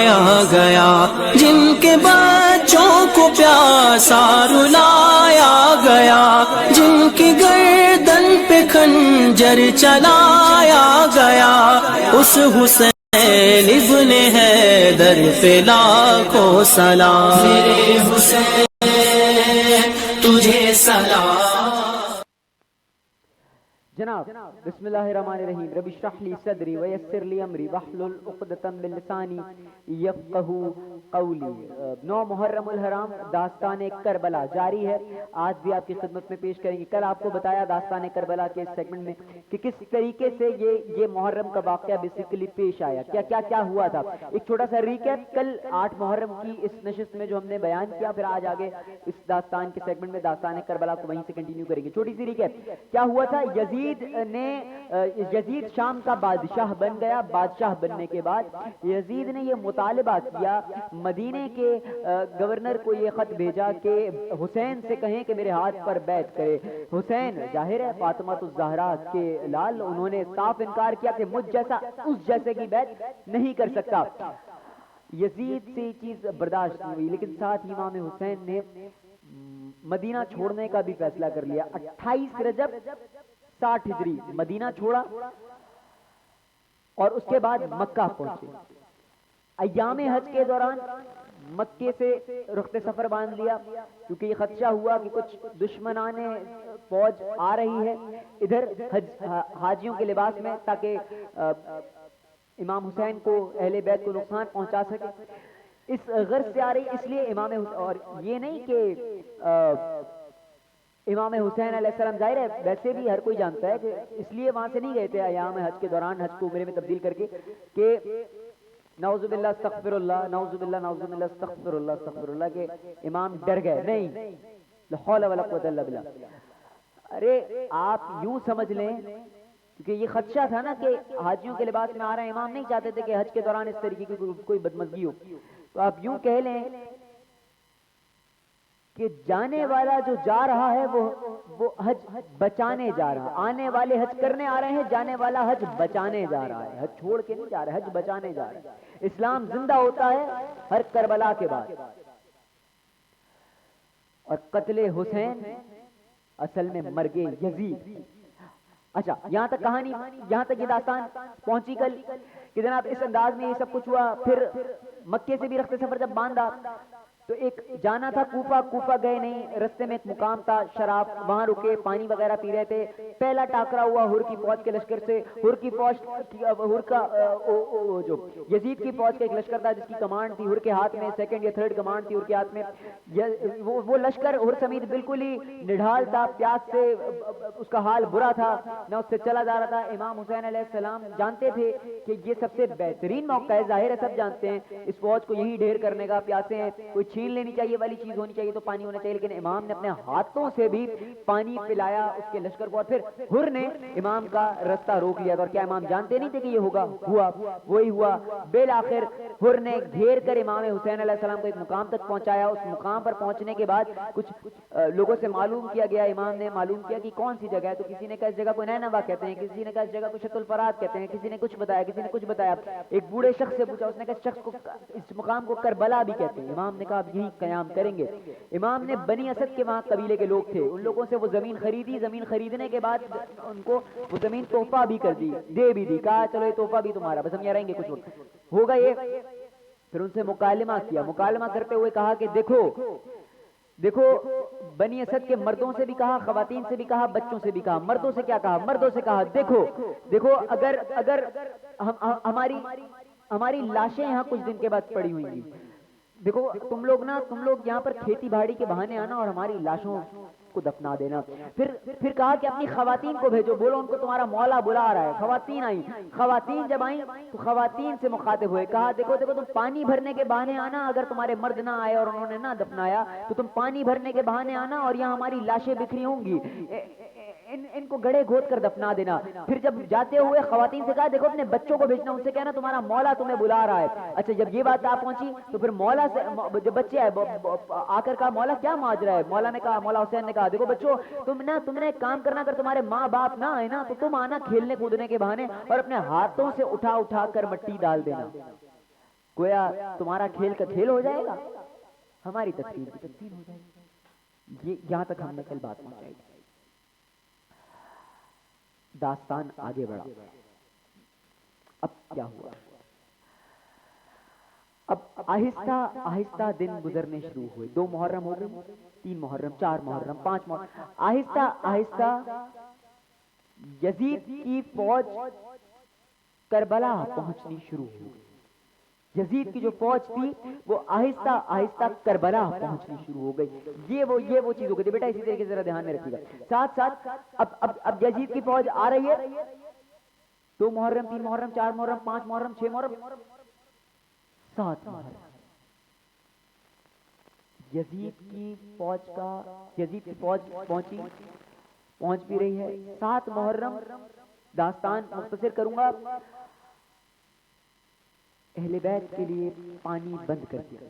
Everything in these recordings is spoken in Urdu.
رلایا گیا، جن کے بچوں کو پیاسا رلایا گیا، جن کی گردن پہ خنجر چلایا گیا، اس حسین ابن حیدر پہ لاکھوں سلام، میرے حسین تجھے سلام۔ جناب بسم اللہ الرحمن الرحیم، رب اشرح لی صدری ویسر لی امری واحلل عقدۃ من لسانی یفقہوا قولی۔ 9 محرم الحرام داستان کربلا جاری ہے، آج بھی آپ کی خدمت میں پیش کریں گے۔ کل آپ کو بتایا داستان کربلا کے سیگمنٹ میں کہ کس طریقے سے یہ محرم کا واقعہ بیسیکلی پیش آیا، کیا ہوا تھا۔ ایک چھوٹا سا ریکیپ، کل 8 محرم کی اس نشست میں جو ہم نے بیان کیا، پھر آج آگے اس داستان کے سیگمنٹ میں داستان کربلا کو وہیں سے کنٹینیو کریں گے۔ چھوٹی سی ریکیپ، کیا ہوا تھا؟ یزید شام کا بادشاہ بن گیا۔ بادشاہ بننے کے بعد یزید نے یہ مطالبہ کیا، مدینے کے گورنر کو یہ خط بھیجا کہ حسین سے کہیں کہ میرے ہاتھ پر بیعت کرے۔ حسین ظاہر ہے فاطمہ الزہرا کے لال، انہوں نے صاف انکار کیا کہ مجھ جیسا اس جیسے کی بیعت نہیں کر سکتا۔ یزید سے یہ چیز برداشت نہیں ہوئی، لیکن ساتھ ہی امام حسین نے مدینہ چھوڑنے کا بھی فیصلہ کر لیا۔ 28 رجب 60 ہجری مدینہ چھوڑا اور اس کے بعد مکہ پہنچے۔ ایام حج کے دوران مکے سے رخت سفر باندھ لیا، کیونکہ یہ خدشہ ہوا کہ کچھ دشمنان فوج آ رہی ہے ادھر حاجیوں کے لباس میں، تاکہ امام حسین کو اہل بیت کو نقصان پہنچا سکے۔ اس غرض سے آ رہی، اس لیے امام حسین، اور یہ نہیں کہ امام حسین علیہ السلام ظاہر ہے ویسے بھی ہر کوئی جانتا ہے کہ اس لیے وہاں سے نہیں گئے تھے ایام حج کے دوران حج کو عمرے میں تبدیل کر کے کہ نعوذ باللہ استغفر اللہ، نعوذ باللہ استغفر اللہ کہ امام ڈر گئے، نہیں، لا حول ولا قوت الا باللہ۔ ارے آپ یوں سمجھ لیں، کیونکہ یہ خدشہ تھا نا کہ حاجیوں کے لباس میں آ رہے ہیں، امام نہیں چاہتے تھے کہ حج کے دوران اس طریقے کی کوئی بدمزگی ہو، تو آپ یوں کہہ لیں کہ جانے والا جو جا رہا ہے وہ حج بچانے جا رہا ہے، آنے والے حج کرنے آ رہے ہیں، جانے والا حج بچانے جا رہا ہے، حج چھوڑ کے نہیں جا رہا ہے، حج بچانے جا رہا ہے۔ اسلام زندہ ہوتا ہے ہر کربلا کے بعد، اور قتل حسین اصل میں مرگ یزید۔ اچھا، یہاں تک کہانی، یہاں تک یہ داستان پہنچی کل کہ جناب اس انداز میں یہ سب کچھ ہوا۔ پھر مکے سے بھی رخت سفر جب باندھا تو ایک جانا تھا کوفہ گئے نہیں، رستے میں ایک مقام تھا شراب، وہاں رکے، پانی وغیرہ پی رہے تھے۔ پہلا ٹاکرا ہوا ہر کی فوج کے لشکر سے، ہر کا جو یزید کی فوج کا ایک لشکر تھا جس کی کمانڈ تھی ہر کے ہاتھ میں، سیکنڈ یا تھرڈ کمانڈ تھی ہر کے ہاتھ میں۔ وہ لشکر ہر سمیت بالکل ہی نڈھال تھا، پیاس سے اس کا حال برا تھا، نہ اس سے چلا جا رہا تھا۔ امام حسین علیہ السلام جانتے تھے کہ یہ سب سے بہترین موقع ہے، ظاہر ہے سب جانتے ہیں اس فوج کو یہی ڈھیر کرنے کا، پیاسے ہیں، کوئی چھین لینی چاہیے والی چیز ہونی چاہیے تو پانی ہونا چاہیے، لیکن امام نے اپنے ہاتھوں سے بھی پانی پلایا اس کے لشکر کو، اور پھر ہر نے امام کا رستہ روک لیا تھا۔ اور کیا امام جانتے نہیں تھے کہ یہ ہوگا؟ وہی ہوا۔ بالآخر ہر نے گھیر کر امام حسین علیہ السلام کو ایک مقام تک پہنچایا۔ اس مقام پر پہنچنے کے بعد کچھ لوگوں سے معلوم کیا گیا، امام نے معلوم کیا کہ کون سی جگہ ہے، تو کسی نے کہا اس جگہ کو نینوا کہتے ہیں، کسی نے کہا اس جگہ کو شط الفرات کہتے ہیں، کسی نے کچھ بتایا، کسی نے کچھ بتایا۔ ایک بوڑھے شخص سے پوچھا، اس نے کہا اس شخص کو، اس مقام کو کربلا بھی کہتے ہیں۔ امام نے کہا اب یہی قیام کریں گے۔ امام نے بنی اسد کے وہاں قبیلے کے لوگ تھے، ان لوگوں سے وہ زمین خریدی، زمین خریدنے کے بعد ان کو وہ زمین تحفہ بھی کر دی، دے بھی دی، کہا چلو یہ تحفہ بھی تمہارا، بس ہم یہاں رہیں گے کچھ وقت، ہوگا یہ۔ پھر ان سے مکالمہ کیا، مکالمہ کرتے ہوئے کہا کہ دیکھو بنی اسد کے مردوں سے بھی کہا، خواتین سے بھی کہا، بچوں سے بھی کہا۔ مردوں سے کیا کہا؟ مردوں سے کہا دیکھو اگر ہماری لاشیں یہاں کچھ دن کے بعد پڑی ہوئی گی، دیکھو تم لوگ یہاں پر کھیتی باڑی کے بہانے آنا اور ہماری لاشوں کو دفنا دینا۔ پھر کہا کہ اپنی خواتین کو بھیجو، بولو ان کو تمہارا مولا بلا رہا ہے۔ خواتین آئیں، خواتین جب آئیں تو خواتین سے مخاطب ہوئے، کہا دیکھو تم پانی بھرنے کے بہانے آنا، اگر تمہارے مرد نہ آئے اور انہوں نے نہ دفنایا تو تم پانی بھرنے کے بہانے آنا، اور یہاں ہماری لاشیں بکھری ہوں گی، ان کو گڑھے گھود کر دفنا دینا۔ پھر جب جاتے ہوئے خواتین سے کہا دیکھو اپنے بچوں کو بھیجنا، ان سے کہنا تمہارا مولا تمہیں بلا رہا ہے۔ اچھا جب یہ بات آپ پہنچی تو پھر مولا سے جب بچے آئے آ کر کہا مولا کیا ماجرا ہے؟ مولا نے کہا، مولا حسین نے کہا دیکھو بچوں تم نے ایک کام کرنا، اگر تمہارے ماں باپ نہ آئے نا تو تم آنا کھیلنے کودنے کے بہانے اور اپنے ہاتھوں سے اٹھا کر مٹی ڈال دینا۔ گویا تمہارا کھیل کا کھیل ہو جائے گا، ہماری تقسیم کی تقسیم ہو جائے گی. یہ یہاں تک ہم نے کل بات پہنچائی. داستان آگے بڑھا. اب کیا ہوا؟ اب آہستہ آہستہ دن گزرنے شروع ہوئے. 2 محرم ہو گئی، 3 محرم، 4 محرم، 5 محرم. آہستہ آہستہ یزید کی فوج کربلا پہنچنی شروع ہو گئی. یزید کی جو فوج تھی وہ آہستہ آہستہ کربلا پہنچنی شروع ہو گئی. یہ وہ چیز ہو گئی. بیٹا اسی طریقے سے ذرا دھیان میں رکھیے گا. ساتھ ساتھ اب یزید کی فوج آ رہی ہے. 2 محرم، 3 محرم، 4 محرم، 5 محرم، 6 محرم، 7 محرم. یزید کی فوج پہنچ بھی رہی ہے. 7 محرم داستان مختصر کروں گا. اہل بیت کے لیے پانی بند کر دیا.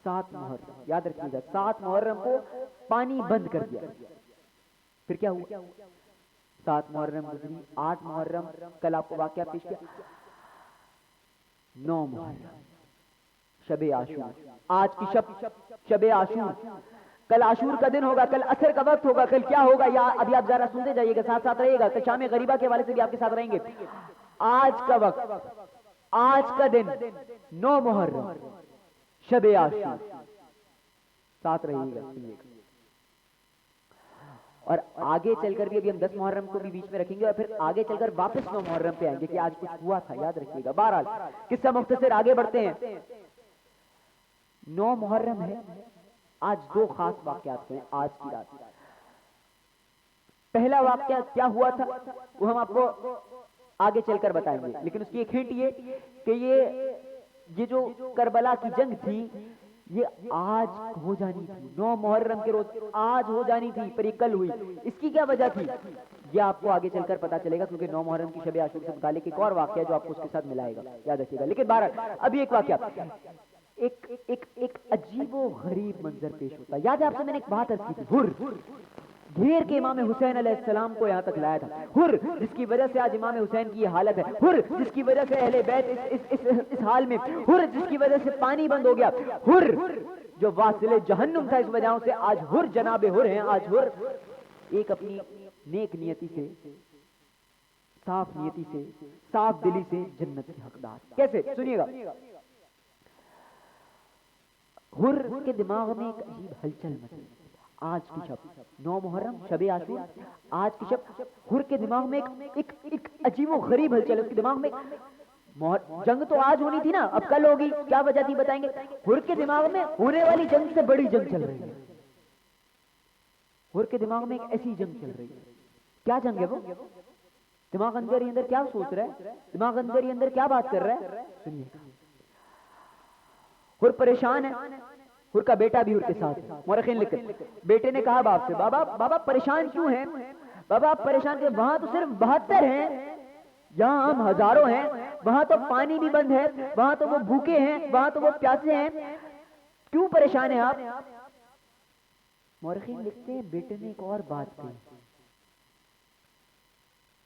7 محرم یاد رکھیے گا، 7 محرم کو پانی بند کر دیا. پھر کیا ہوا؟ 7 محرم گزری، 8 محرم کل آپ کو واقعہ پیش کیا. 9 محرم شب عاشور. آج کی شب عاشور. کل عاشور کا دن ہوگا، کل عصر کا وقت ہوگا. کل کیا ہوگا یا ابھی آپ ذرا سنتے جائیے گا، ساتھ ساتھ رہیے گا. کل شام غریبہ کے حوالے سے بھی آپ کے ساتھ رہیں گے. آج کا وقت، آج کا دن 9 محرم شب عاشور. ساتھ رہیے گا، سنیے گا. اور آگے چل کر بھی ابھی ہم 10 محرم کو بھی بیچ میں رکھیں گے، اور پھر آگے چل کر واپس 9 محرم پہ آئیں گے کہ آج کچھ ہوا تھا، یاد رکھیے گا. بہرحال قصہ مختصر آگے بڑھتے ہیں. 9 محرم ہے. آج 2 خاص واقعات ہوئے آج کی رات. پہلا واقعہ کیا ہوا تھا وہ ہم آپ کو آگے چل کر بتائیں گے، لیکن اس کی ایک ہنٹ یہ کہ یہ جو کربلا کی جنگ تھی یہ آج ہو جانی تھی. 9 محرم کے روز آج ہو جانی تھی، پر یہ کل ہوئی. اس کی کیا وجہ تھی یہ آپ کو آگے چل کر پتا چلے گا، کیونکہ 9 محرم کی شب عاشور سے متعلق ایک اور واقعہ جو آپ کو اس کے ساتھ ملائے گا، یاد رکھیے گا. لیکن بہرحال ابھی ایک واقعہ، ایک عجیب و غریب منظر پیش ہوتا ہے. یاد ہے آپ سے میں نے ایک بات عرض کی تھی، ہر گھیر کے امام حسین علیہ السلام کو یہاں تک لایا تھا. ہر جس کی وجہ سے آج امام حسین کی یہ حالت ہے. ہر جس کی وجہ سے اہل بیت اس حال میں. ہر جس کی وجہ سے پانی بند ہو گیا. ہر جو واصل جہنم تھا اس وجہوں سے آج ہر جناب ہر ہیں. آج ہر ایک اپنی نیک نیتی سے، صاف نیتی سے، صاف دلی سے جنت کے حقدار. کیسے؟ سنیے گا. ہر کے دماغ میں ایک عجیب ہلچل مچی. آج کی شب 9 محرم شب عاشور، آج کی شب ہر کے دماغ میں ایک عجیب و غریب ہلچل. اس کے دماغ میں جنگ تو آج ہونی تھی نا، اب کل ہوگی. کیا وجہ تھی بتائیں گے. ہر کے دماغ میں ہونے والی جنگ سے بڑی جنگ چل رہی ہے. ہر کے دماغ میں ایک ایسی جنگ چل رہی ہے. کیا جنگ ہے وہ؟ دماغ اندر ہی اندر کیا سوچ رہا ہے، دماغ اندر ہی اندر کیا بات کر رہا ہے. سنیے. ہر پریشان ہے. ہر کا بیٹا بھی ہر کے ساتھ ہے. مورخین لکھتے بیٹے نے کہا باپ سے، بابا پریشان کیوں ہیں؟ بابا آپ پریشان کہ وہاں تو صرف 72 ہیں، یہاں ہم ہزاروں ہیں. وہاں تو پانی بھی بند ہے، وہاں تو وہ بھوکے ہیں، وہاں تو وہ پیاسے ہیں. کیوں پریشان ہیں آپ؟ مورخین لکھتے ہیں بیٹے نے ایک اور بات کہی.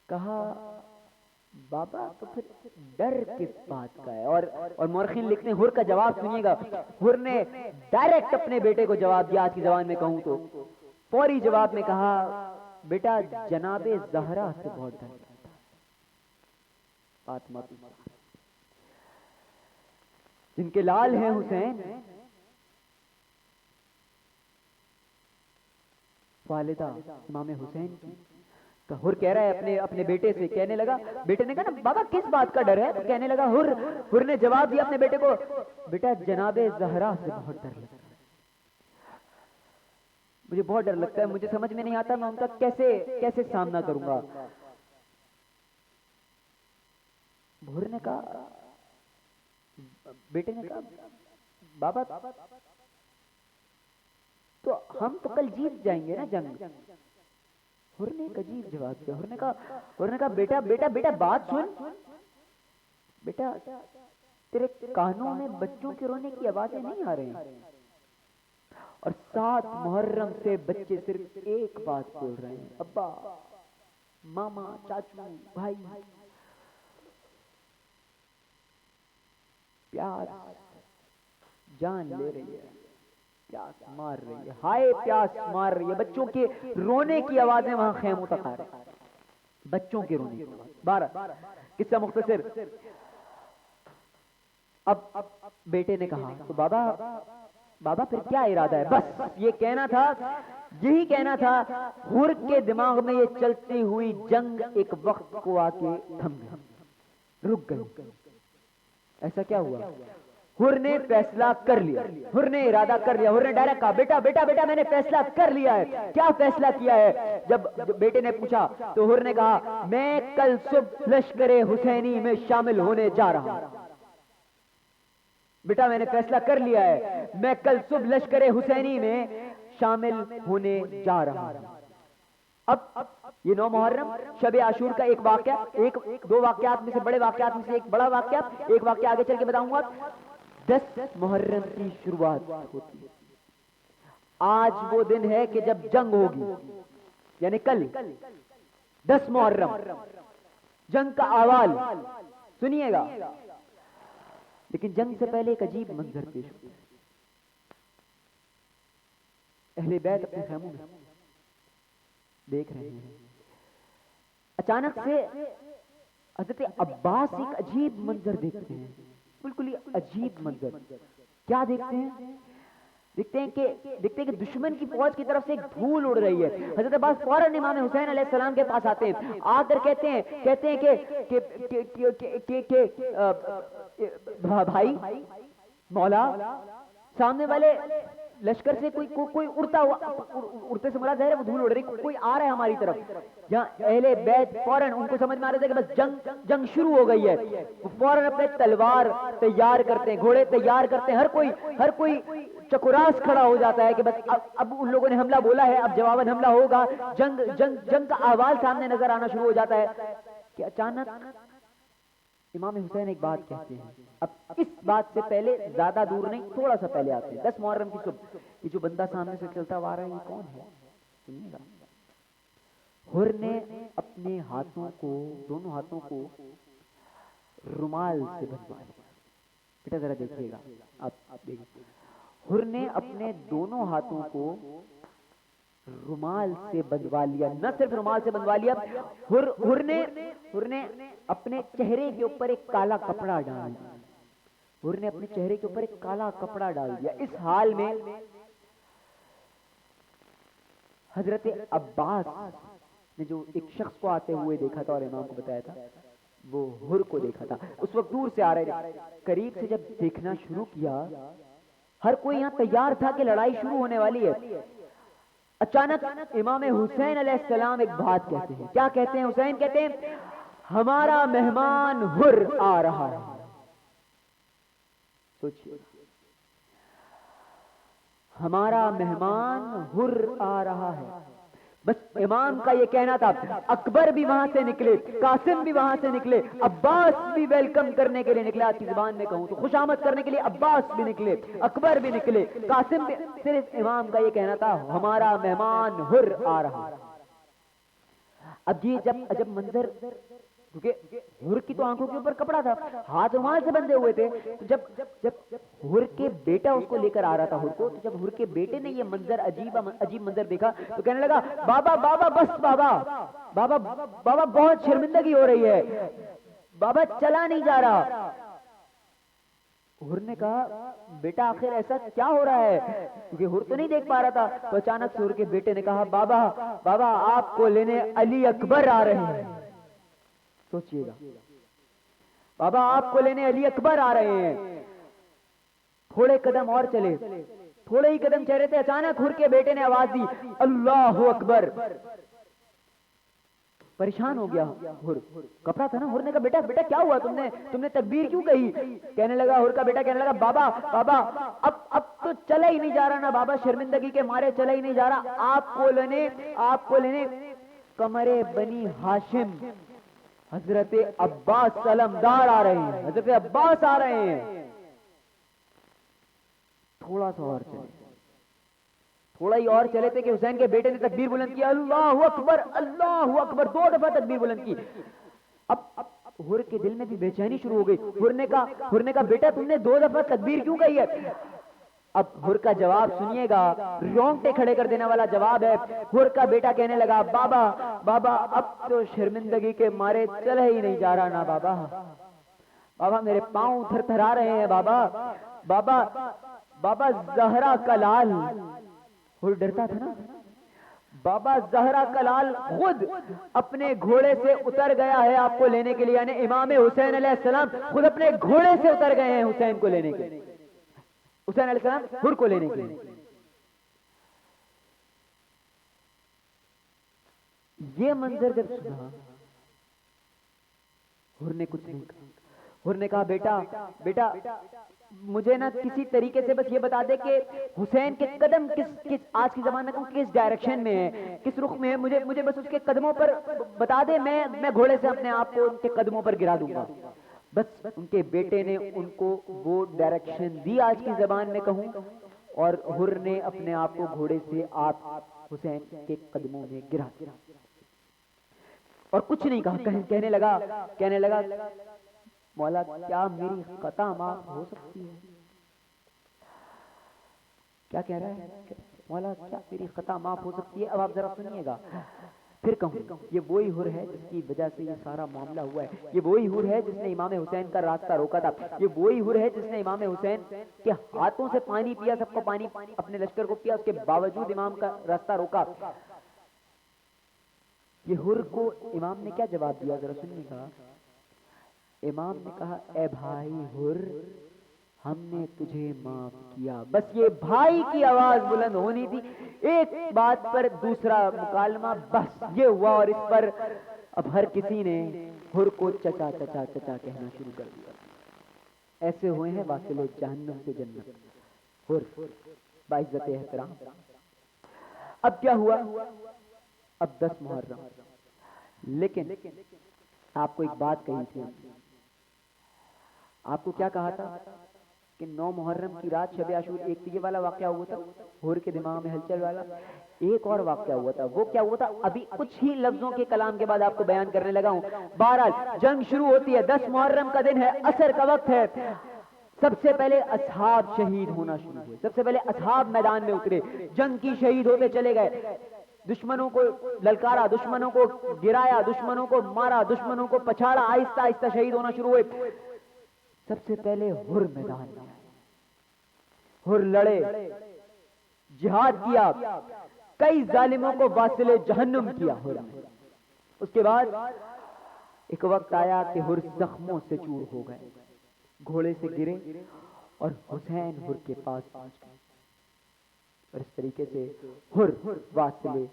کہا بابا تو پھر ڈر کس بات کا ہے؟ اور مورخین لکھتے ہیں ہر کا جواب سنیے گا. ہر نے ڈائریکٹ اپنے بیٹے کو جواب دیا. آج کی زبان میں کہوں تو فوری جواب میں کہا بیٹا جناب زہرا سے بہت ڈر لگتا ہے. فاطمہ جن کے لال ہیں حسین، والدہ امام حسین کی. ہر کہہ رہا ہے اپنے بیٹے سے، کہنے لگا، بیٹے نے کہا نا بابا کس بات کا ڈر ہے؟ تو کہنے لگا ہر نے جواب دیا اپنے بیٹے کو، بیٹا جناب زہرا سے بہت ڈر لگتا ہے. مجھے بہت ڈر لگتا ہے، مجھے سمجھ میں نہیں آتا میں ان کا کیسے سامنا کروں گا. ہر نے کہا، بیٹے نے کہا بابا تو ہم تو کل جیت جائیں گے نا جنگ. ہر نے ایک عجیب جواب دیا. ہر نے کہا بیٹا بات سن. بیٹا تیرے کانوں میں بچوں کے رونے کی آوازیں نہیں آ رہی ہیں، اور 7 محرم سے بچے صرف ایک بات بول رہے ہیں، ابا، ماما، چاچو، بھائی. پیاس جان لے رہی ہے، پیاس مار رہی ہے، ہائے پیاس مار رہی ہے. بچوں کے رونے کی آوازیں وہاں خیموں تک آ رہی، بچوں کے رونے کی آواز. بارہ قصہ مختصر. اب بیٹے نے کہا تو بابا پھر کیا ارادہ ہے؟ بس یہ کہنا تھا، یہی کہنا تھا. حر کے دماغ میں یہ چلتی ہوئی جنگ ایک وقت کو آ کے تھم گئی، رک گئی. ایسا کیا ہوا؟ حر نے فیصلہ کر لیا، حر نے ارادہ کر لیا. حر نے ڈائریکٹ کہا بیٹا بیٹا بیٹا میں نے فیصلہ کر لیا ہے. کیا فیصلہ کیا ہے؟ جب بیٹے نے پوچھا تو حر نے کہا میں کل صبح لشکر حسینی میں شامل ہونے جا رہا ہوں. بیٹا میں نے فیصلہ کر لیا ہے، میں کل صبح لشکر حسینی میں شامل ہونے جا رہا ہوں. اب یہ 9 محرم شب عاشور کا ایک واقعہ، ایک دو واقعات میں سے بڑے واقعات میں سے ایک بڑا واقعہ، ایک واقعہ آگے چل کے بتاؤں گا. 10 محرم کی شروعات ہوتی ہے. آج وہ دن ہے کہ جب جنگ ہوگی، یعنی کل 10 محرم جنگ کا احوال سنیے گا. لیکن جنگ سے پہلے ایک عجیب منظر پیش ہوتا ہے. اہل بیت اپنے خیموں میں دیکھ رہے ہیں، اچانک سے حضرت عباس ایک عجیب منظر دیکھتے ہیں، بالکل ہی عجیب منظر. کیا دیکھتے ہیں؟ دیکھتے ہیں کہ دشمن کی فوج کی طرف سے ایک دھول اڑ رہی ہے. حضرت عباس فوراً امام حسین علیہ السلام کے پاس آتے ہیں، آ کر کہتے ہیں کہ بھائی مولا، سامنے والے لشکر سے کوئی اڑتا ہوا، اڑتے سے مراد ظاہر ہے وہ دھول اڑ رہی، کوئی آ رہا ہے ہماری طرف. جہاں اہل بیت فوراً ان کو سمجھ میں آ رہا تھا کہ بس جنگ شروع ہو گئی ہے. وہ فوراً اپنے تلوار تیار کرتے ہیں، گھوڑے تیار کرتے ہیں، ہر کوئی چکراس کھڑا ہو جاتا ہے کہ بس اب ان لوگوں نے حملہ بولا ہے، اب جواباً حملہ ہوگا. جنگ کا احوال سامنے نظر آنا شروع ہو جاتا ہے کہ اچانک امام حسین ایک بات کہتے ہیں. اب اس بات سے پہلے زیادہ دور نہیں، تھوڑا سا پہلے آتے ہیں. 10 محرم کی صبح یہ جو بندہ سامنے سے چلتا ہوا آ رہا ہے یہ کون ہے؟ سنیے گا. حر نے اپنے ہاتھوں کو، دونوں ہاتھوں کو رومال سے بندھوا لیا. بیٹا ذرا دیکھیے گا، آپ دیکھیے. حر نے اپنے دونوں ہاتھوں کو رومال سے بندھوا لیا. نہ صرف رومال سے بندھوا لیا، حر نے اپنے چہرے کے اوپر ایک کالا کپڑا ڈال دیا. حر نے اپنے چہرے کے اوپر ایک کالا کپڑا ڈال دیا. اس حال میں حضرت عباس نے جو ایک شخص کو آتے ہوئے دیکھا تھا اور امام کو بتایا تھا، وہ حر کو دیکھا تھا. اس وقت دور سے آ رہے تھے، قریب سے جب دیکھنا شروع کیا، ہر کوئی یہاں تیار تھا کہ لڑائی شروع ہونے والی ہے. اچانک امام حسین علیہ السلام ایک بات کہتے ہیں. کیا کہتے ہیں؟ حسین کہتے ہیں ہمارا مہمان حر آ رہا ہے. سوچئے، ہمارا مہمان حر آ رہا ہے. بس امام کا یہ کہنا تھا. اکبر بھی وہاں سے نکلے، قاسم بھی وہاں سے نکلے، عباس بھی ویلکم کرنے کے لیے نکلا. آج کی زبان میں کہوں تو خوش آمد کرنے کے لیے عباس بھی نکلے، اکبر بھی نکلے، قاسم بھی. صرف امام کا یہ کہنا تھا ہمارا مہمان حر آ رہا. اب یہ جب منظر، کیونکہ حر کی تو آنکھوں کے اوپر کپڑا تھا، ہاتھ رومال سے بندھے ہوئے تھے. تو جب حر کے بیٹا اس کو لے کر آ رہا تھا حر کو، تو جب حر کے بیٹے نے یہ منظر عجیب منظر دیکھا تو کہنے لگا بابا بس بابا بہت شرمندگی ہو رہی ہے، بابا چلا نہیں جا رہا. حر نے کہا بیٹا آخر ایسا کیا ہو رہا ہے؟ کیونکہ حر تو نہیں دیکھ پا رہا تھا. تو اچانک سے حر کے بیٹے نے کہا بابا آپ کو لینے علی اکبر آ رہے ہیں. سوچئے گا، بابا آپ کو لینے علی اکبر آ رہے ہیں. تھوڑے قدم اور چلے، تھوڑے ہی قدم چل رہے تھے، اچانک حر کے بیٹے نے آواز دی اللہ اکبر. پریشان ہو گیا حر، کپڑا تھا نا. حر نے کہا بیٹا کیا ہوا؟ تم نے تکبیر کیوں کہی؟ کہنے لگا حر کا بیٹا کہنے لگا بابا اب تو چلا ہی نہیں جا رہا نا بابا، شرمندگی کے مارے چلا ہی نہیں جا رہا. آپ کو لینے قمر بنی ہاشم حضرت عباس سلمدار آ رہے ہیں، حضرت عباس آ رہے ہیں. تھوڑا سا اور چلے، تھوڑا ہی اور چلے تھے کہ حسین کے بیٹے نے تکبیر بلند کی اللہ اکبر 2 دفعہ تکبیر بلند کی. اب حر کے دل میں بھی بے چینی شروع ہو گئی. حر نے کہا بیٹا تم نے 2 دفعہ تکبیر کیوں کہی ہے؟ اب حر کا جواب سنیے گا، رونگٹے کھڑے کر دینے والا جواب ہے. حر کا بیٹا کہنے لگا بابا اب تو شرمندگی کے مارے چلا ہی نہیں جا رہا نا بابا میرے پاؤں تھر تھرا رہے ہیں بابا زہرا کا لال. حر ڈرتا تھا نا. بابا زہرا کا لال خود اپنے گھوڑے سے اتر گیا ہے آپ کو لینے کے لیے، یعنی امام حسین علیہ السلام خود اپنے گھوڑے سے اتر گئے ہیں حسین کو لینے کے لیے، حسین علیہ السلام حر کو لینے کے لیے. یہ منظر جب سنا حر نے کچھ نہیں کہا. حر نے کہا بیٹا مجھے نا کسی طریقے سے بس یہ بتا دے کہ حسین کے قدم کس آج کی زمانے میں کس ڈائریکشن میں ہے، کس رخ میں ہے، مجھے بس اس کے قدموں پر بتا دے، میں گھوڑے سے اپنے آپ کو ان کے قدموں پر گرا دوں گا. بس ان کے بیٹے نے ان کو وہ ڈائریکشن دی آج کی زبان میں کہوں، اور حر نے اپنے آپ کو گھوڑے سے آپ حسین کے قدموں میں گرا دیا اور کچھ نہیں کہا. کہنے لگا مولا کیا میری خطا معاف ہو سکتی ہے؟ کیا کہہ رہا ہے؟ مولا کیا میری خطا معاف ہو سکتی ہے؟ اب آپ ذرا سنیے گا پھر کہوں. یہ وہی حر ہے جس کی وجہ سے یہ سارا معاملہ ہوا ہے. یہ وہی حر ہے جس نے امام حسین کا راستہ روکا تھا. یہ وہی حر ہے جس نے امام حسین کے ہاتھوں سے پانی پیا، سب کو پانی اپنے لشکر کو پیا، اس کے باوجود امام کا راستہ روکا. یہ حر کو امام نے کیا جواب دیا ذرا سنیے گا. امام نے کہا اے بھائی حر ہم نے تجھے معاف کیا. بس یہ بھائی کی آواز بلند ہونی تھی، ایک بات پر دوسرا مکالمہ، بس یہ ہوا. اور اس پر اب ہر کسی نے حر کو چچا کہنا شروع کر دیا. ایسے ہوئے ہیں واصل جہنم سے جنت حر باعزت احترام. اب کیا ہوا؟ اب 10 محرم. لیکن آپ کو ایک بات کہی تھی، آپ کو کیا کہا تھا کہ 9 محرم کی رات شب عاشور، ایک تو یہ والا واقعہ ہوا تھا حر کے دماغ میں ہلچل والا، ایک اور واقعہ ہوا تھا. وہ کیا ہوا تھا ابھی کچھ ہی لفظوں کے کلام کے بعد آپ کو بیان کرنے لگا ہوں. بہرحال جنگ شروع ہوتی ہے، 10 محرم کا دن ہے، عصر کا وقت ہے. سب سے پہلے اصحاب شہید ہونا شروع ہوئے. سب سے پہلے اصحاب میدان میں اترے، جنگ کی شہید ہوتے چلے گئے. دشمنوں کو للکارا، دشمنوں کو گرایا، دشمنوں کو مارا، دشمنوں کو پچھاڑا، آہستہ آہستہ شہید ہونا شروع ہوئے. سب سے پہلے حر میدان میں آئے. حر لڑے، جہاد کیا، کئی ظالموں کو واصل جہنم کیا حر. اس کے بعد ایک وقت آیا کہ حر زخموں سے چور ہو گئے، گھوڑے سے گرے اور حسین حر کے پاس پہنچ گئے. اور اس طریقے سے حر واصل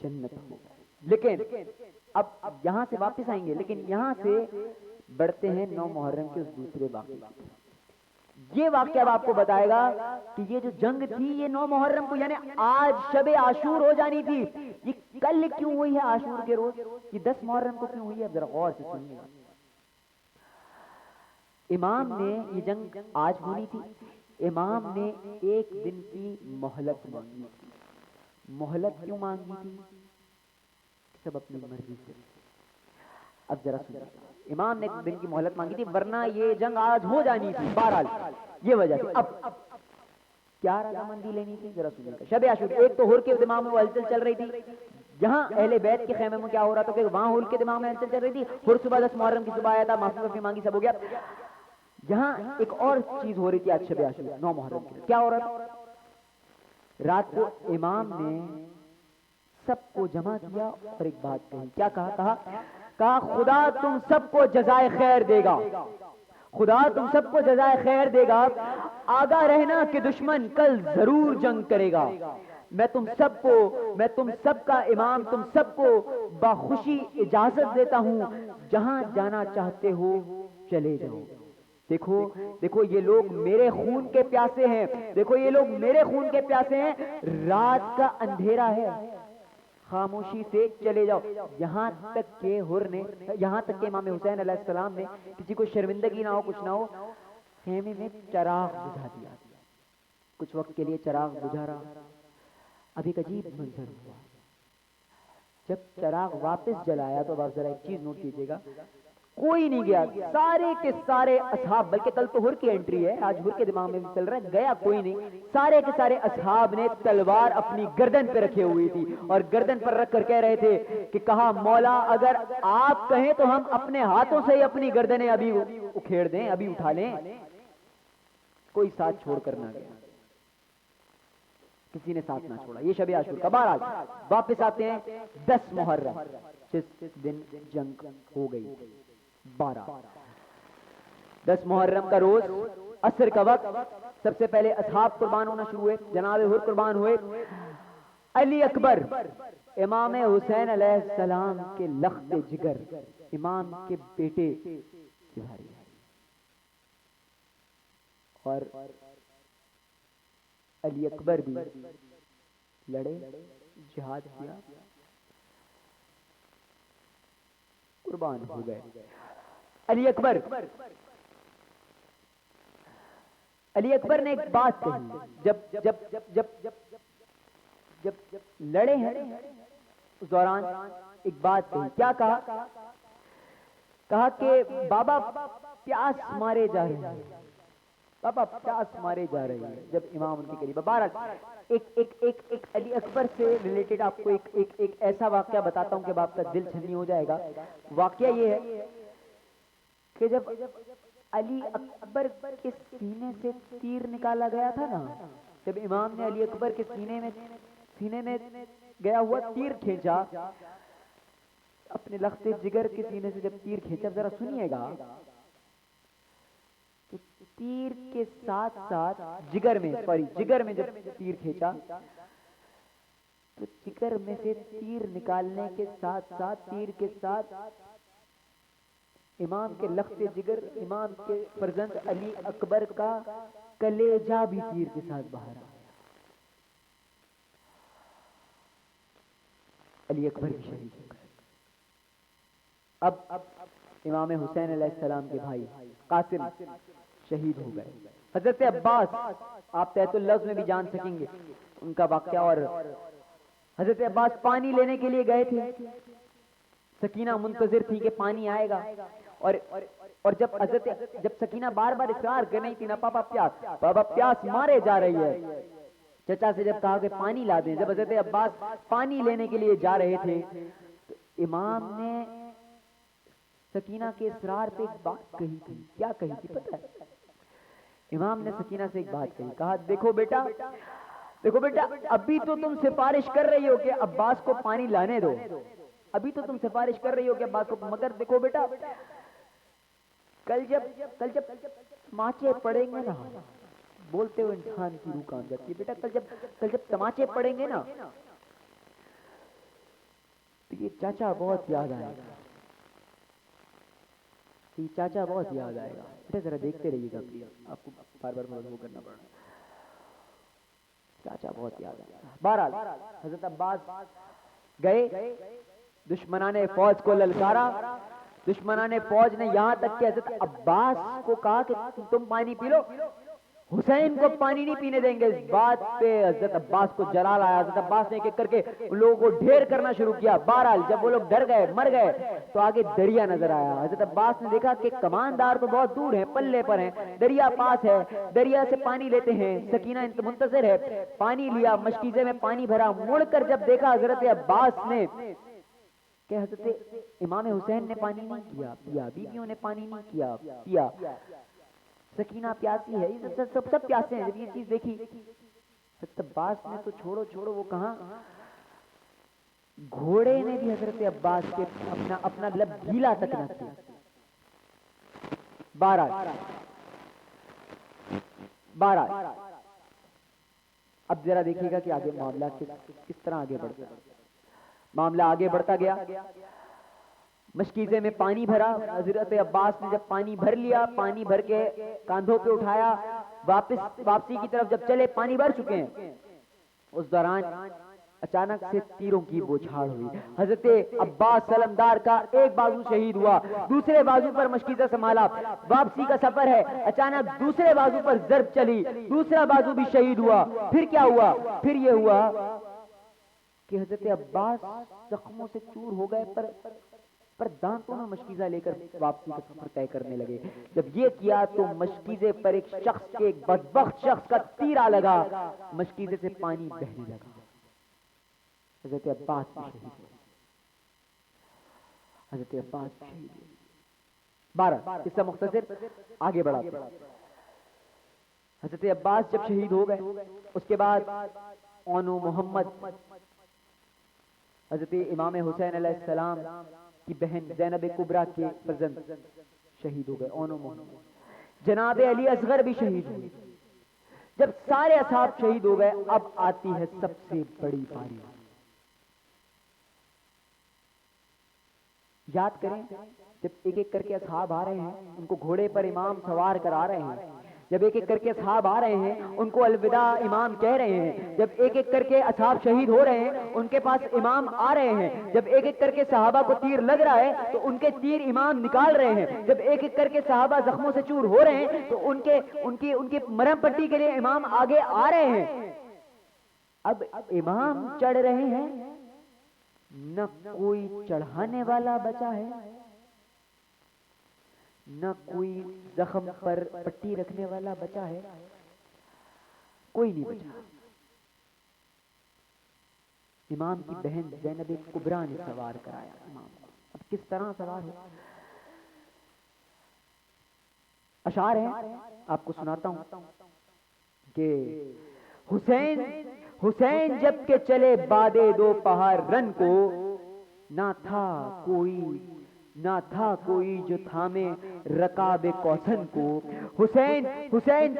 جنت ہو گئے. لیکن اب یہاں سے واپس آئیں گے، لیکن یہاں سے بڑھتے ہیں 9 محرم کے اس دوسرے واقعے کی. یہ واقعہ اب آپ کو بتائے گا کہ یہ جو جنگ تھی یہ 9 محرم کو، یعنی آج شب عاشور ہو جانی تھی، یہ کل کیوں ہوئی ہے عاشور کے روز؟ یہ 10 محرم کو کیوں ہوئی ہے؟ اب ذرا غور سے سنیے گا. امام نے یہ جنگ آج ہونی تھی، امام نے 1 دن کی مہلت مانگی تھی. مہلت کیوں مانگی تھی؟ سب اپنی مرضی سے. اب ذرا سنیے، امام نے 1 دن کی مہلت مانگی تھی ورنہ یہ جنگ آج ہو جانی تھی. بہرحال یہ وجہ تھی. اب کیا رضامندی لینی تھی ذرا سنیے گا. شب عاشور، ایک تو حر کے دماغ میں ہلچل چل رہی تھی، یہاں اہل بیت کے خیمے میں کیا ہو رہا تھا کہ وہاں حر کے دماغ میں ہلچل چل رہی تھی. حر صبح 10 محرم کی صبح آیا تھا، معافی مانگی، سب ہو گیا. یہاں ایک اور چیز ہو رہی تھی آج شب عاشور 9 محرم کی. کیا ہو رہا تھا؟ رات کو امام نے سب کو جمع کیا اور ایک بات کہی. کیا کہا خدا تم سب کو جزائے خیر دے گا، خدا تم سب کو جزائے خیر دے گا. آگاہ رہنا کہ دشمن کل ضرور جنگ کرے گا. میں تم سب کا امام، تم سب کو باخوشی اجازت دیتا ہوں، جہاں جانا چاہتے ہو چلے جاؤ. دیکھو یہ لوگ میرے خون کے پیاسے ہیں، دیکھو یہ لوگ میرے خون کے پیاسے ہیں. رات کا اندھیرا ہے، خاموشی سے چلے جاؤ. یہاں تک کہ امام حسین علیہ السلام نے کسی کو شرمندگی نہ ہو، کچھ نہ ہو، خیمے میں چراغ بجھا دیا. کچھ وقت کے لیے چراغ بجھا رہا. اب ایک عجیب منظر ہوا. جب چراغ واپس جلایا تو آپ ذرا ایک چیز نوٹ کیجیے گا، کوئی نہیں گیا. سارے کے سارے اصحاب, بلکہ کل تو ہر کی انٹری ہے, آج ہر کے دماغ میں بھی چل رہا ہے, گیا کوئی نہیں. سارے کے سارے اصحاب نے تلوار اپنی گردن پہ رکھے ہوئی تھی اور گردن پر رکھ کر کہہ رہے تھے کہ کہا مولا اگر آپ کہیں تو ہم اپنے ہاتھوں سے ہی اپنی گردنیں ابھی اکھیڑ دیں, ابھی اٹھا لیں. کوئی ساتھ چھوڑ کر نہ گیا, کسی نے ساتھ نہ چھوڑا. یہ شب عاشور کا. بہرحال واپس آتے ہیں 10 محرم, جس دن جنگ ہو گئی. 10 محرم کا روز عصر کا وقت, سب سے پہلے اصحاب قربان ہونا شروع ہوئے. جناب حر قربان ہوئے. علی اکبر امام حسین علیہ السلام کے لخت جگر, امام کے بیٹے کے بھائی, اور علی اکبر بھی لڑے, جہاد کیا, قربان ہو گئے. علی اکبر نے ایک بات کہی, جب لڑے ہیں اس دوران ایک بات کہی. کیا کہا؟ کہا کہ بابا پیاس مارے جا رہے ہیں, بابا پیاس مارے جا رہی ہے. جب امام ان کے قریب. بہرحال ایک علی اکبر سے ریلیٹڈ آپ کو ایک ایسا واقعہ بتاتا ہوں کہ آپ کا دل چھنی ہو جائے گا. واقعہ یہ ہے کہ جب علی اکبر کے سینے سے تیر نکالا گیا تھا نا, جب امام نے علی اکبر کے سینے میں گیا ہوا تیر کھینچا, اپنے لخت جگر کے سینے سے جب تیر کھینچا, ذرا سنیے گا, تو تیر کے ساتھ ساتھ جگر میں جب تیر کھینچا تو جگر میں سے تیر نکالنے کے ساتھ ساتھ تیر کے ساتھ امام کے لخت جگر, امام کے فرزند علی اکبر کا کلیجہ بھی تیر کے ساتھ باہر آیا. علی اکبر بھی شہید ہو گئے. اب امام حسین علیہ السلام کے بھائی قاسم شہید ہو گئے. حضرت عباس, آپ تحت اللفظ میں بھی جان سکیں گے ان کا واقعہ. اور حضرت عباس پانی لینے کے لیے گئے تھے, سکینہ منتظر تھی کہ پانی آئے گا, اور جب سکینہ بار بار اصرار کر رہی تھی نا, بابا پیاس مارے جا رہی ہے, چچا سے جب کہا کہ پانی لا دیں, جب حضرت عباس پانی لینے کے لیے جا رہے تھے تو امام نے سکینہ کے اصرار پہ ایک بات کہی تھی. کیا کہی تھی پتہ ہے؟ امام نے سکینہ سے ایک بات کہی, کہا دیکھو بیٹا ابھی تو تم سفارش کر رہی ہو کہ عباس کو پانی لانے دو, ابھی تو تم سفارش کر رہی ہو کہ عباس کو, مگر دیکھو بیٹا کل جب تماچے پڑیں گے نا, بولتے ہوئے انسان کی روح کانپ جاتی ہے. بیٹا کل جب تماچے پڑیں گے نا تو یہ چاچا بہت یاد آئے گا, یہ چاچا بہت یاد آئے گا. بیٹا ذرا دیکھتے رہیے گا پلیز, آپ کو بار بار وہ کرنا پڑ رہا ہے, چاچا بہت یاد آئے گا. بہرحال حضرت عباس گئے, دشمنان فوج کو للکارا. دشمنان فوج نے یہاں تک کہ حضرت عباس کو کہا کہ تم پانی پی لو, حسین کو پانی نہیں پینے دیں گے. اس بات پہ حضرت عباس کو جلال آیا. حضرت عباس نے ایک ایک کر کے لوگوں کو ڈھیر کرنا شروع کیا. بہرحال جب وہ لوگ ڈر گئے, مر گئے, تو آگے دریا نظر آیا. حضرت عباس نے دیکھا کہ کماندار تو بہت دور ہیں, پلے پر ہیں, دریا پاس ہے, دریا سے پانی لیتے ہیں. سکینہ منتظر ہے, پانی لیا, مشکیزے میں پانی بھرا. مڑ کر جب دیکھا حضرت عباس نے کہ حضرت امام حسین نے پانی نہیں پیا, بیویوں نے پانی نہیں پیا, سکینہ پیاسی ہے, سب پیاسے ہیں. جب یہ چیز دیکھی حضرت عباس نے تو چھوڑو وہ کہاں, گھوڑے نے بھی حضرت عباس کے اپنا لب گیلا تک نہ کیا. بہرحال اب ذرا دیکھیے گا کہ آگے معاملہ کس طرح آگے بڑھتا ہے. معاملہ آگے بڑھتا گیا, مشکیزے میں پانی بھرا. حضرت عباس نے جب پانی بھر لیا, پانی بھر کے کاندھوں پہ اٹھایا, واپسی کی طرف جب چلے, پانی بھر چکے ہیں, اس دوران اچانک سے تیروں کی بوچھاڑ ہوئی. حضرت عباس سلمدار کا ایک بازو شہید ہوا, دوسرے بازو پر مشکیزہ سنبھالا, واپسی کا سفر ہے, اچانک دوسرے بازو پر ضرب چلی, دوسرا بازو بھی شہید ہوا. پھر کیا ہوا؟ پھر یہ ہوا کہ حضرت عباس زخموں سے چور ہو گئے, پر پر دانتوں میں مشکیزہ لے کر واپسی کا سفر طے کرنے لگے. جب یہ کیا تو مشکیزے پر ایک شخص کے ایک بدبخت شخص کا تیرا لگا, مشکیزے سے پانی بہنے لگا. حضرت عباس بھی شہید ہوئے. حضرت عباس بھی شہید ہوئے. 12 قصہ مختصر آگے بڑھاتے ہیں. حضرت عباس جب شہید ہو گئے اس کے بعد اون و محمد حضرت امام حسین علیہ السلام کی بہن زینب کبریٰ کے فرزند شہید ہو گئے. اون و محمد. جناب علی اصغر بھی شہید ہوئے. جب سارے اصحاب شہید ہو گئے اب آتی ہے سب سے بڑی باری. یاد کریں جب ایک ایک کر کے اصحاب آ رہے ہیں ان کو گھوڑے پر امام سوار کرا رہے ہیں. جب ایک ایک کر کے اصحاب آ رہے ہیں ان کو الوداع امام کہہ رہے ہیں. جب ایک ایک کر کے اصحاب شہید ہو رہے ہیں ان کے پاس امام آ رہے ہیں. جب ایک ایک کر کے صحابہ کو تیر لگ رہا ہے تو ان کے تیر امام نکال رہے ہیں. جب ایک ایک کر کے صحابہ زخموں سے چور ہو رہے ہیں تو ان کی مرہم پٹی کے لیے امام آگے آ رہے ہیں. اب امام چڑھ رہے ہیں, نہ کوئی چڑھانے والا بچا ہے, نہ کوئی زخم پر پٹی رکھنے والا بچا ہے, کوئی نہیں بچا. امام کی بہن زینب کبریٰ نے سوار کرایا امام کو. اب کس طرح سوار ہو؟ اشعار ہیں آپ کو سناتا ہوں کہ حسین جب کہ چلے بادے دو پہاڑ رن کو, نہ تھا کوئی جو تھامے رکاب کوثن کو. حسین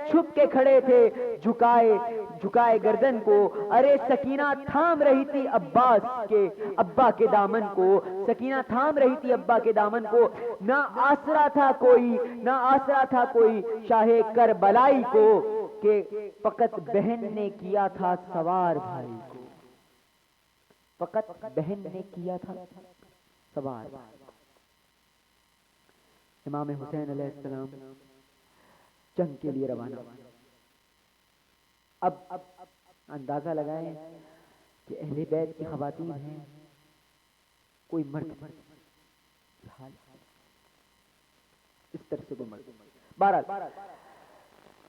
چھپ کے کھڑے تھے جھکائے گردن کو. ارے سکینہ تھام رہی تھی عباس کے ابا کے دامن کو. سکینہ تھام رہی تھی ابا کے دامن کو. نہ آسرا تھا کوئی شاہ کربلائی کو, کہ فقط بہن نے کیا تھا سوار بھائی کو. فقط بہن نے کیا تھا سوار. امام حسین علیہ السلام جنگ کے لیے روانہ. اب اندازہ لگائیں کہ اہل بیت کی خواتین ہیں, کوئی مرد حال اس طرح سے مرد. بہرحال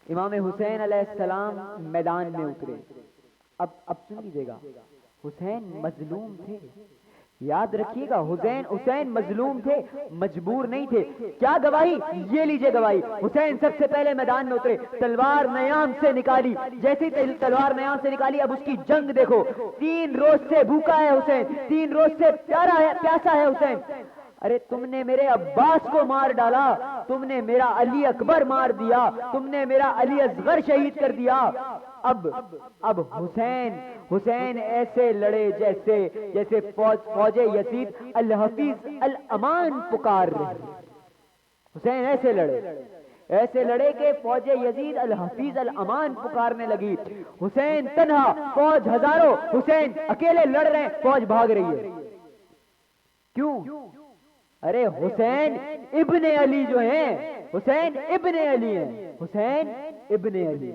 امام حسین علیہ السلام میدان میں اترے. اب سن لیجیے گا, حسین مظلوم تھے. یاد رکھیے گا حسین مظلوم تھے, مجبور نہیں تھے. کیا گواہی؟ یہ لیجئے گواہی. حسین سب سے پہلے میدان میں اترے, تلوار نیام سے نکالی. جیسی تلوار نیام سے نکالی اب اس کی جنگ دیکھو. 3 روز سے بھوکا ہے حسین, 3 روز سے پیاسا ہے حسین. ارے تم نے میرے عباس کو مار ڈالا, تم نے میرا علی اکبر مار دیا, تم نے میرا علی اصغر شہید کر دیا. اب حسین ایسے لڑے جیسے فوج یزید الحفیظ الامان پکار رہے. حسین ایسے لڑے کہ فوج یزید الحفیظ الامان پکارنے لگی. حسین تنہا, فوج ہزاروں, حسین اکیلے لڑ رہے ہیں, فوج بھاگ رہی ہے. کیوں؟ ارے حسین ابن علی جو ہیں, حسین ابن علی ہیں, حسین ابن علی.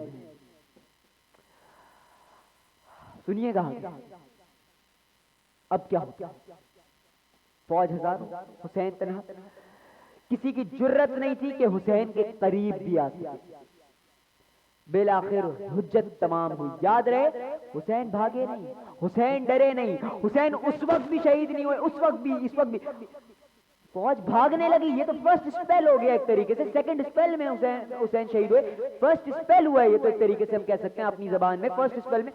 سنیے گا اب کیا ہو. فوج ہزاروں, حسین تنہا. کسی کی جرت نہیں تھی کہ حسین کے قریب بھی آ سکے. بالآخر حجت تمام ہوئی. یاد رہے حسین بھاگے نہیں, حسین ڈرے نہیں, حسین اس وقت بھی شہید نہیں ہوئے, اس وقت بھی فوج بھاگنے لگی. یہ تو فرسٹ اسپیل ہو گیا ایک طریقے سے. سیکنڈ اسپیل میں حسین شہید ہوئے, فرسٹ اسپیل ہوا ہے یہ تو ایک طریقے سے ہم کہہ سکتے ہیں اپنی زبان میں. فرسٹ اسپیل میں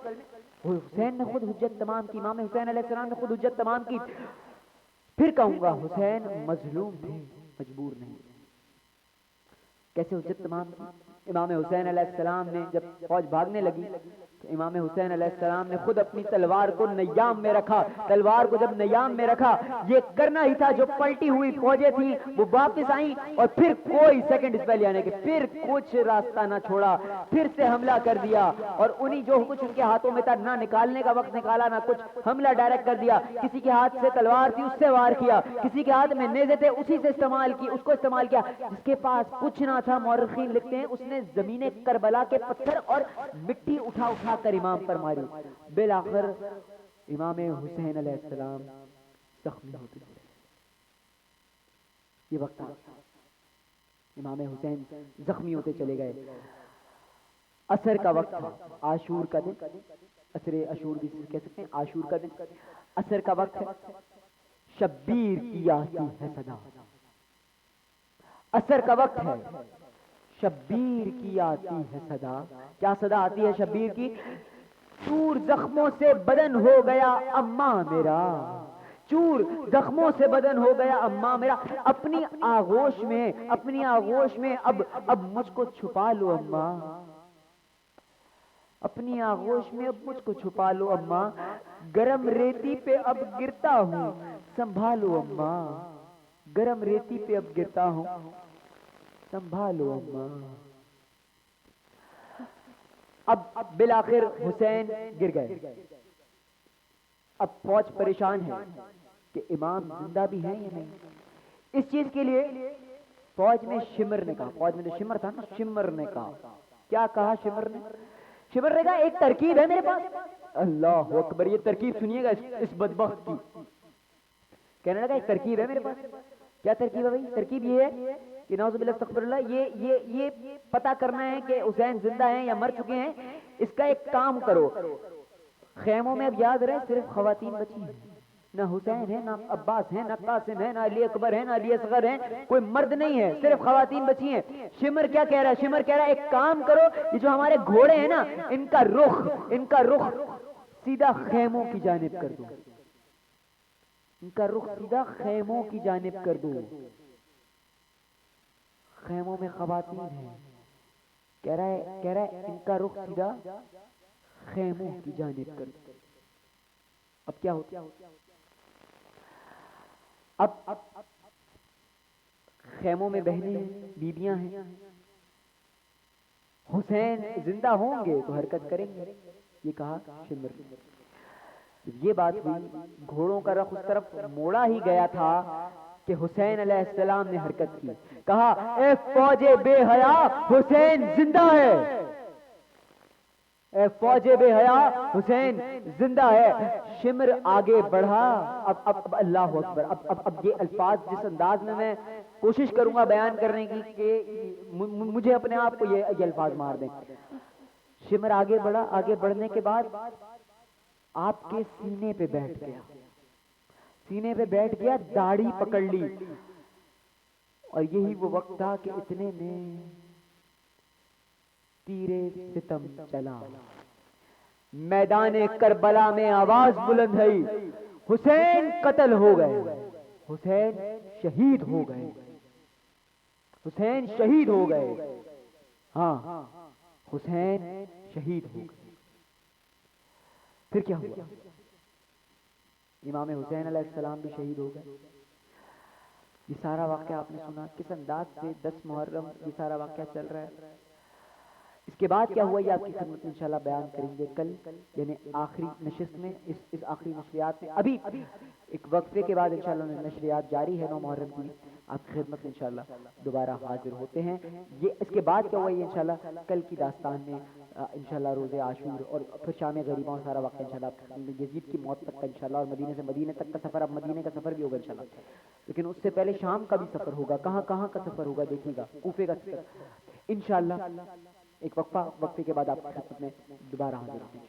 حسین نے خود حجت تمام کی, امام حسین علیہ السلام نے خود حجت تمام کی. پھر کہوں گا حسین مظلوم تھے, مجبور نہیں. کیسے حجت تمام کی؟ امام حسین علیہ السلام نے جب فوج بھاگنے لگی تو امام حسین علیہ السلام نے خود اپنی تلوار کو نیام میں رکھا. تلوار کو جب نیام میں رکھا, یہ کرنا ہی تھا. جو پلٹی ہوئی فوجیں تھیں وہ واپس آئیں اور پھر کوئی سیکنڈ اسپیل یعنی کہ پھر کچھ راستہ نہ چھوڑا, پھر سے حملہ کر دیا. اور انہی جو کچھ ان کے ہاتھوں میں تھا, نہ نکالنے کا وقت نکالا نہ کچھ, حملہ ڈائریکٹ کر دیا. کسی کے ہاتھ سے تلوار تھی اس سے وار کیا, کسی کے ہاتھ میں نیزے تھے اسی سے اس کو استعمال کیا. جس کے پاس کچھ نہ تھا, مورخین لکھتے ہیں, اس نے زمین کربلا کے پتھر اور مٹی اٹھا کر امام پر ماری. بالآخر امام حسین علیہ السلام زخمی ہوتے گئے. یہ وقت امام حسین زخمی ہوتے چلے گئے. عصر کا وقت تھا, عاشور کا دن, عصر عاشور بھی کہہ سکتے ہیں, عاشور کا دن, عصر کا وقت ہے. شبیر کی آتی ہے صدا, عصر کا وقت ہے, شبیر کی آتی ہے صدا. کیا صدا آتی ہے شبیر کی؟ چور زخموں سے بدن ہو گیا اماں میرا, چور زخموں سے بدن ہو گیا اماں میرا. اپنی آغوش میں اب مجھ کو چھپا لو اماں, اپنی آغوش میں اب مجھ کو چھپا لو اماں. گرم ریتی پہ اب گرتا ہوں سنبھالو اماں, گرم ریتی پہ اب گرتا ہوں سنبھالو اماں. اب بالآخر حسین گر گئے. اب فوج پریشان ہے کہ امام زندہ بھی ہیں یا نہیں. اس چیز کے لیے فوج میں شمر نے کہا, فوج میں جو شمر تھا نا, شمر نے کہا, کیا کہا شمر نے؟ شمر نے کہا ایک ترکیب ہے میرے پاس. اللہ اکبر, یہ ترکیب سنیے گا اس بدبخت کی. کہنے لگا ایک ترکیب ہے میرے پاس. کیا ترکیب ہے بھائی؟ ترکیب یہ ہے کہ نعوذ باللہ استغفر اللہ, یہ پتا کرنا ہے کہ حسین زندہ ہیں یا مر چکے ہیں. اس کا ایک کام کرو, خیموں میں اب یاد رہے صرف خواتین بچی ہیں, نہ حسین ہے, نہ عباس ہے, نہ قاسم ہے, نہ علی اکبر ہے, نہ علی اصغر ہے, کوئی مرد نہیں ہے, صرف خواتین بچی ہیں. شمر کیا کہہ رہا ہے؟ شمر کہہ رہا ہے ایک کام کرو, یہ جو ہمارے گھوڑے ہیں نا, ان کا رخ سیدھا خیموں کی جانب کر دو, ان کا رخ سیدھا خیموں کی جانب کر دو. خیموں میں خواتین ہیں, کہہ رہا ہے ان کا رخ سیدھا خیموں کی جانب کر دو. اب کیا ہوتا؟ اب خیموں میں بہنیں ہیں, بیبیاں ہیں. حسین زندہ ہوں گے تو حرکت کریں گے, یہ کہا شمر نے. یہ بات ہوئی, گھوڑوں کا رخ اس طرف موڑا ہی گیا تھا کہ حسین علیہ السلام نے حرکت کی. کہا اے فوج بے حیا, حسین زندہ ہے, اے فوج بے حیا, حسین زندہ ہے. شمر آگے بڑھا. اب اللہ اکبر, اب یہ الفاظ جس انداز میں کوشش کروں گا بیان کرنے کی کہ مجھے اپنے آپ کو یہ الفاظ مار دیں. شمر آگے بڑھا, آگے بڑھنے کے بعد آپ کے سینے پہ بیٹھ گیا, سینے پہ بیٹھ گیا, داڑھی پکڑ لی. اور یہی وہ وقت تھا کہ اتنے میں تیرے ستم چلا. میدان کربلا میں آواز بلند ہوئی, حسین قتل ہو گئے, حسین شہید ہو گئے, حسین شہید ہو گئے. ہاں, حسین شہید ہو گئے. پھر کیا ہوا؟ امام حسین علیہ السلام بھی شہید ہو گئے. یہ سارا واقعہ آپ نے سنا کس انداز سے 10 محرم یہ سارا واقعہ چل رہا ہے. اس کے بعد کیا ہوا یہ آپ کی خدمت میں انشاءاللہ بیان کریں گے کل, یعنی آخری نشست میں, اس آخری نشریات میں. ابھی ایک وقفے کے بعد انشاءاللہ نشریات جاری ہے 9 محرم کی, آپ کی خدمت میں انشاءاللہ دوبارہ حاضر ہوتے ہیں. یہ اس کے بعد کیا ہوا یہ انشاءاللہ کل کی داستان میں انشاءاللہ روز عاشور اور پھر شام غریباں سارا وقت انشاءاللہ یزید کی موت تک کا انشاءاللہ, اور مدینے سے مدینے تک کا سفر. اب مدینے کا سفر بھی ہوگا انشاءاللہ, لیکن اس سے پہلے شام کا بھی سفر ہوگا. کہاں کا سفر ہوگا دیکھیے گا, کوفے کا سفر انشاءاللہ. ایک وقفے کے بعد آپ کی خدمت میں دوبارہ حاضر ہوتے ہیں.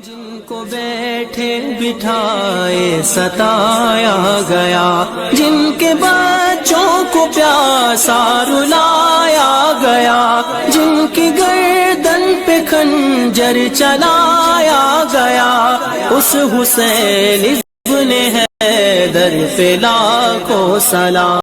جن کو بیٹھے بٹھائے ستایا گیا, جن کے بچوں کو پیاسا رلایا گیا, جن کی گردن پہ خنجر چلایا گیا, اس حسین ابن حیدر پہ لاکھوں سلام.